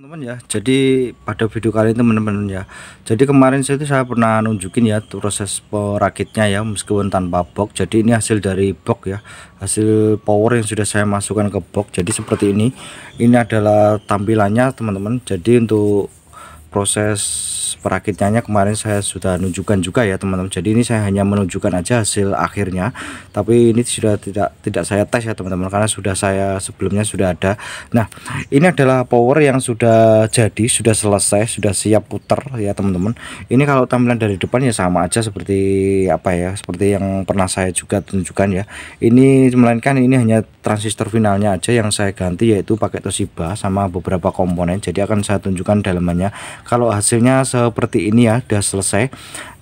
Teman-teman ya, jadi pada video kali ini teman-teman ya, jadi kemarin saya pernah nunjukin ya proses perakitnya ya, meskipun tanpa box. Jadi ini hasil dari box ya, hasil power yang sudah saya masukkan ke box. Jadi seperti ini adalah tampilannya teman-teman. Jadi untuk proses perakitnya kemarin saya sudah nunjukkan juga ya teman-teman. Jadi ini saya hanya menunjukkan aja hasil akhirnya, tapi ini sudah tidak saya tes ya teman-teman, karena saya sebelumnya sudah ada. Nah, ini adalah power yang sudah jadi, sudah selesai, sudah siap putar ya teman-teman. Ini kalau tampilan dari depan ya sama aja seperti apa ya, seperti yang pernah saya juga tunjukkan ya. Ini melainkan ini hanya transistor finalnya aja yang saya ganti, yaitu pakai Toshiba sama beberapa komponen. Jadi akan saya tunjukkan dalamannya. Kalau hasilnya seperti ini ya, udah selesai.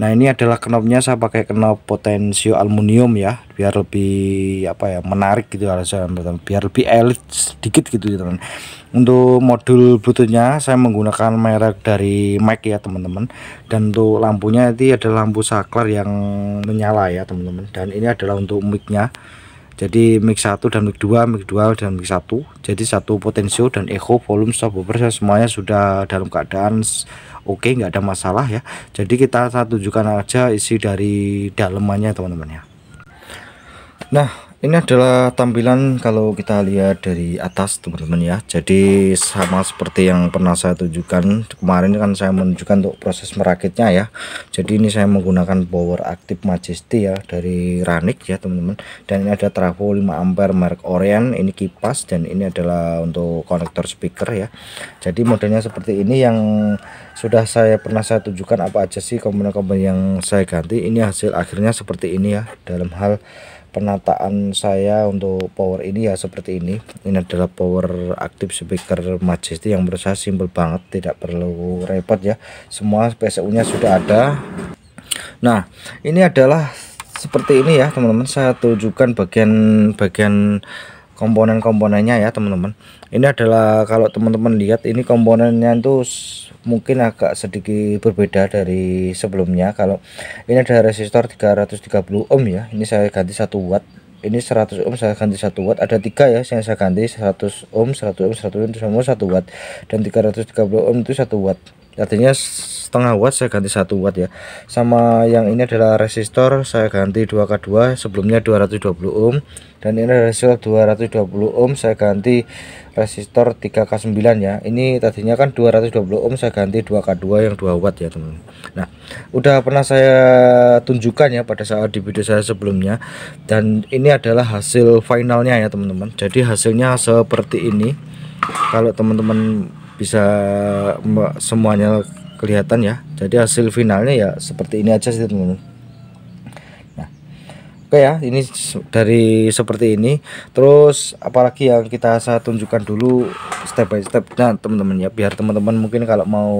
Nah, ini adalah knopnya, saya pakai knop potensio aluminium ya, biar lebih apa ya, menarik gitu alasan, biar lebih elit sedikit gitu ya teman. Untuk modul bluetoothnya saya menggunakan merek dari Mic ya teman-teman, dan untuk lampunya itu adalah lampu saklar yang menyala ya teman-teman. Dan ini adalah untuk micnya, jadi mic 1 dan mic 2, mic 2 dan mic 1. Jadi satu potensio dan echo, volume, subwoofer semuanya sudah dalam keadaan oke, nggak ada masalah ya. Jadi saya tunjukkan aja isi dari dalemannya teman-teman ya. Nah, ini adalah tampilan kalau kita lihat dari atas teman-teman ya. Jadi sama seperti yang pernah saya tunjukkan kemarin, kan saya menunjukkan untuk proses merakitnya ya. Jadi ini saya menggunakan power active Majesty ya, dari Ranik ya teman-teman. Dan ini ada trafo 5 ampere merek Orion, ini kipas, dan ini adalah untuk konektor speaker ya. Jadi modelnya seperti ini, yang sudah pernah saya tunjukkan apa aja sih komponen-komponen yang saya ganti. Ini hasil akhirnya seperti ini ya. Dalam hal penataan saya untuk power ini ya seperti ini. Ini adalah power active speaker Majesty yang menurut saya simple banget, tidak perlu repot ya. Semua PSU nya sudah ada. Nah, ini adalah seperti ini ya teman-teman. Saya tunjukkan bagian komponen-komponennya ya teman-teman. Ini adalah, kalau teman-teman lihat, ini komponennya itu mungkin agak sedikit berbeda dari sebelumnya. Kalau ini ada resistor 330 ohm ya, ini saya ganti 1 watt. Ini 100 ohm saya ganti 1 watt. Ada 3 ya yang saya ganti, 100 ohm, 100 ohm, 100 ohm, itu semua 1 watt. Dan 330 ohm itu 1 watt, artinya setengah watt saya ganti 1 watt ya. Sama yang ini adalah resistor, saya ganti 2K2, sebelumnya 220 ohm. Dan ini resistor 220 ohm, saya ganti resistor 3K9 ya. Ini tadinya kan 220 ohm, saya ganti 2K2 yang 2 watt ya teman. Nah, udah pernah saya tunjukkan ya pada saat di video saya sebelumnya. Dan ini adalah hasil finalnya ya teman-teman. Jadi hasilnya seperti ini. Kalau teman-teman bisa semuanya kelihatan ya. Jadi hasil finalnya ya seperti ini aja sih teman-teman. Oke ya, ini dari seperti ini. Terus apalagi yang saya tunjukkan dulu step by step nah teman-teman ya, biar teman-teman mungkin kalau mau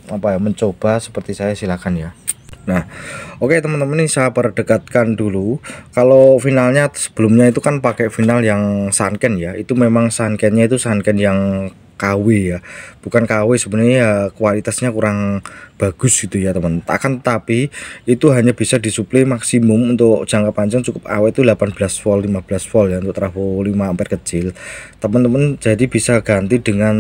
apa ya, mencoba seperti saya, silahkan ya. Nah, oke teman-teman, ini saya perdekatkan dulu. Kalau finalnya sebelumnya itu kan pakai final yang Sanken ya. Itu memang Sankennya itu Sanken yang KW ya, bukan KW sebenarnya ya, kualitasnya kurang bagus gitu ya teman. Tapi itu hanya bisa disuplai maksimum untuk jangka panjang cukup awet itu 18 volt 15 volt ya, untuk trafo 5 ampere kecil teman-teman. Jadi bisa ganti dengan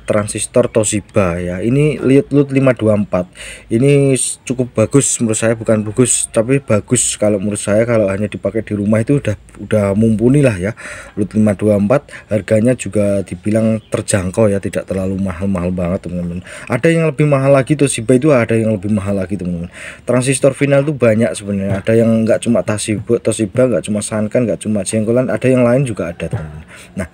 transistor Toshiba ya. Ini LUT 524, ini cukup bagus menurut saya, bukan bagus tapi bagus kalau menurut saya. Kalau hanya dipakai di rumah itu udah mumpuni lah ya. LUT 524 harganya juga dibilang terjangkau ya, tidak terlalu mahal-mahal banget teman-teman. Ada yang lebih mahal lagi, Toshiba itu ada yang lebih mahal lagi teman-teman. Transistor final itu banyak sebenarnya, ada yang nggak cuma Toshiba, nggak cuma Sanken, nggak cuma Jenggolan, ada yang lain juga ada teman-teman. Nah,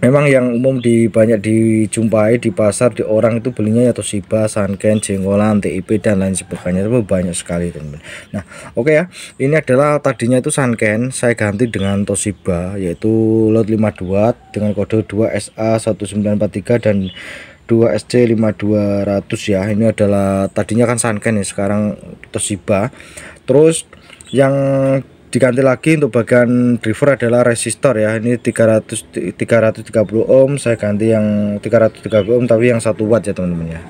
memang yang umum banyak dijumpai di pasar, di orang itu belinya ya Toshiba, Sanken, Jenggolan, TIP dan lain sebagainya, itu banyak sekali teman-teman. Nah, oke ya, ini adalah tadinya itu Sanken, saya ganti dengan Toshiba, yaitu lot 52 dengan kode 2SA1943 dan 2SC5200 ya. Ini adalah tadinya kan Sanken ya, sekarang Toshiba. Terus yang diganti lagi untuk bagian driver adalah resistor ya. Ini 330 ohm, saya ganti yang 330 ohm tapi yang 1 watt ya teman-teman ya.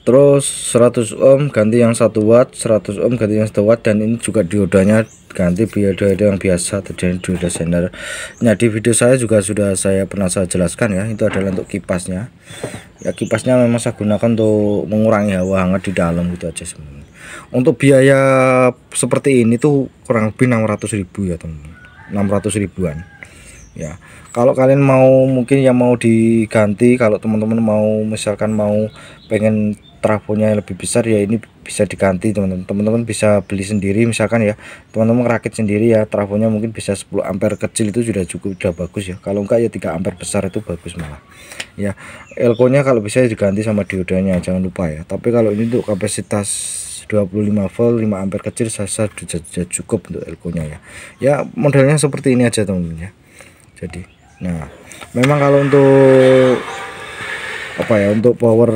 Terus 100 ohm ganti yang 1 watt, 100 ohm ganti yang 1 watt, dan ini juga diodanya ganti dioda yang biasa atau dioda Zener. Nah, di video saya juga sudah pernah saya jelaskan ya, itu adalah untuk kipasnya. Ya, kipasnya memang saya gunakan untuk mengurangi hawa hangat di dalam gitu aja sebenarnya. Untuk biaya seperti ini tuh kurang lebih 600.000 ya teman-teman, 600 ribuan ya. Kalau kalian mau, mungkin yang mau diganti, kalau teman-teman mau misalkan mau pengen trafonya lebih besar ya, ini bisa diganti teman-teman. Teman-teman bisa beli sendiri, misalkan ya teman-teman rakit sendiri ya, trafonya mungkin bisa 10 ampere kecil itu sudah cukup, sudah bagus ya. Kalau enggak ya 3 ampere besar itu bagus malah ya. Elko nya kalau bisa diganti sama diodanya, jangan lupa ya. Tapi kalau ini untuk kapasitas 25 volt 5 ampere kecil saya sudah cukup untuk elko nya ya. Ya modelnya seperti ini aja teman-teman ya. Jadi nah, memang kalau untuk apa ya, untuk power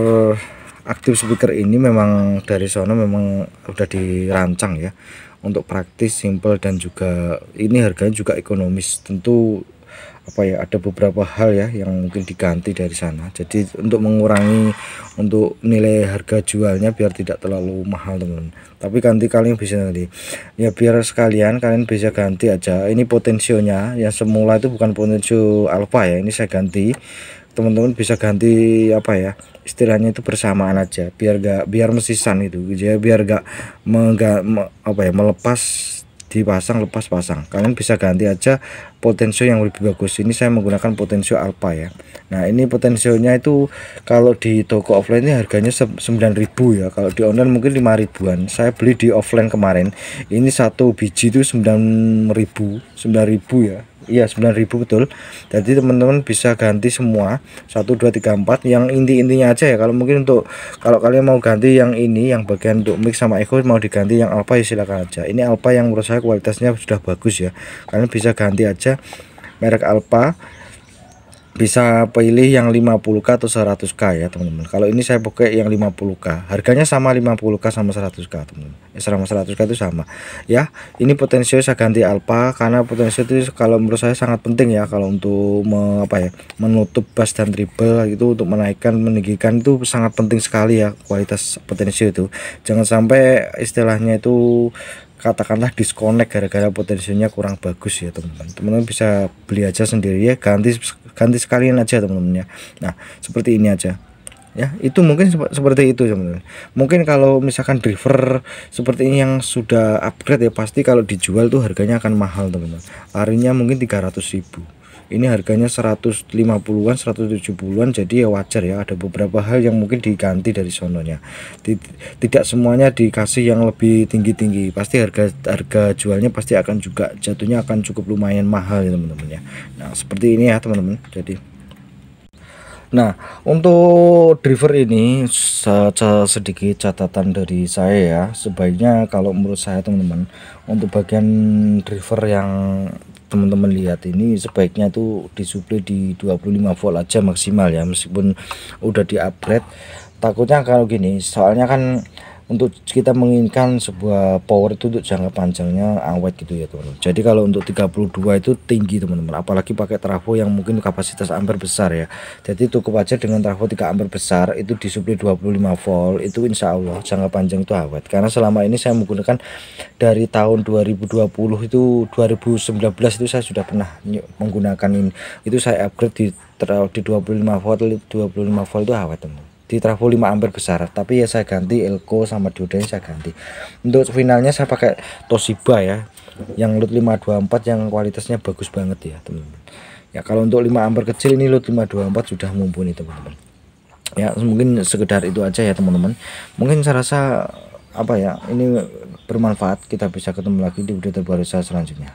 aktif speaker ini memang dari sono memang udah dirancang ya untuk praktis, simple, dan juga ini harganya juga ekonomis. Tentu apa ya, ada beberapa hal ya yang mungkin diganti dari sana, jadi untuk mengurangi untuk nilai harga jualnya biar tidak terlalu mahal teman-teman. Tapi ganti kalian bisa nanti ya, biar sekalian kalian bisa ganti aja. Ini potensionya yang semula itu bukan potensio alpha ya, ini saya ganti. Teman-teman bisa ganti apa ya, istilahnya itu bersamaan aja, biar mesisan itu ya, biar gak melepas dipasang lepas pasang. Kalian bisa ganti aja potensio yang lebih bagus. Ini saya menggunakan potensio alpha ya. Nah, ini potensionya itu kalau di toko offline ini harganya 9.000 ya, kalau di online mungkin 5 ribuan. Saya beli di offline kemarin, ini satu biji itu 9.000 ya. Iya 9.000 betul. Jadi teman-teman bisa ganti semua 1 2 3 4 yang intinya aja ya. Kalau mungkin untuk, kalau kalian mau ganti yang ini, yang bagian untuk mix sama echo mau diganti yang alpha ya silakan aja. Ini alpha yang menurut saya kualitasnya sudah bagus ya. Kalian bisa ganti aja merek alpha, bisa pilih yang 50k atau 100k ya teman-teman. Kalau ini saya pakai yang 50k, harganya sama 50k sama 100k teman-teman. Sama 100k itu sama ya. Ini potensio saya ganti alpha karena potensio itu kalau menurut saya sangat penting ya, kalau untuk menutup bass dan treble itu, untuk menaikkan meninggikan itu sangat penting sekali ya kualitas potensio itu. Jangan sampai istilahnya itu katakanlah disconnect gara-gara potensinya kurang bagus ya teman-teman. Teman-teman bisa beli aja sendiri ya, ganti sekalian aja teman-teman ya. Nah, seperti ini aja ya. Itu mungkin seperti itu teman-teman. Mungkin kalau misalkan driver seperti ini yang sudah upgrade ya, pasti kalau dijual tuh harganya akan mahal teman-teman. Larinya mungkin 300.000. Ini harganya 150-an 170-an, jadi ya wajar ya, ada beberapa hal yang mungkin diganti dari sononya. Tidak semuanya dikasih yang lebih tinggi-tinggi, pasti harga jualnya pasti akan juga jatuhnya akan cukup lumayan mahal ya teman-teman ya. Nah, seperti ini ya teman-teman. Jadi nah, untuk driver ini sedikit catatan dari saya ya. Sebaiknya kalau menurut saya teman-teman, untuk bagian driver yang teman-teman lihat ini sebaiknya itu disuplai di 25 volt aja maksimal ya, meskipun udah di upgrade. Takutnya kalau gini, soalnya kan untuk kita menginginkan sebuah power itu untuk jangka panjangnya awet gitu ya teman-teman. Jadi kalau untuk 32 itu tinggi teman-teman, apalagi pakai trafo yang mungkin kapasitas ampere besar ya. Jadi cukup aja dengan trafo 3 ampere besar itu disuplai 25 volt, itu insya Allah jangka panjang itu awet. Karena selama ini saya menggunakan dari tahun 2020 itu 2019 itu saya sudah pernah menggunakan ini, itu saya upgrade di 25 volt. 25 volt itu awet teman, di trafo 5 ampere besar. Tapi ya saya ganti elko sama diodanya saya ganti. Untuk finalnya saya pakai Toshiba ya, yang load 524 yang kualitasnya bagus banget ya teman-teman ya. Kalau untuk 5 ampere kecil ini load 524 sudah mumpuni teman-teman ya. Mungkin sekedar itu aja ya teman-teman. Mungkin saya rasa apa ya, ini bermanfaat. Kita bisa ketemu lagi di video terbaru saya selanjutnya.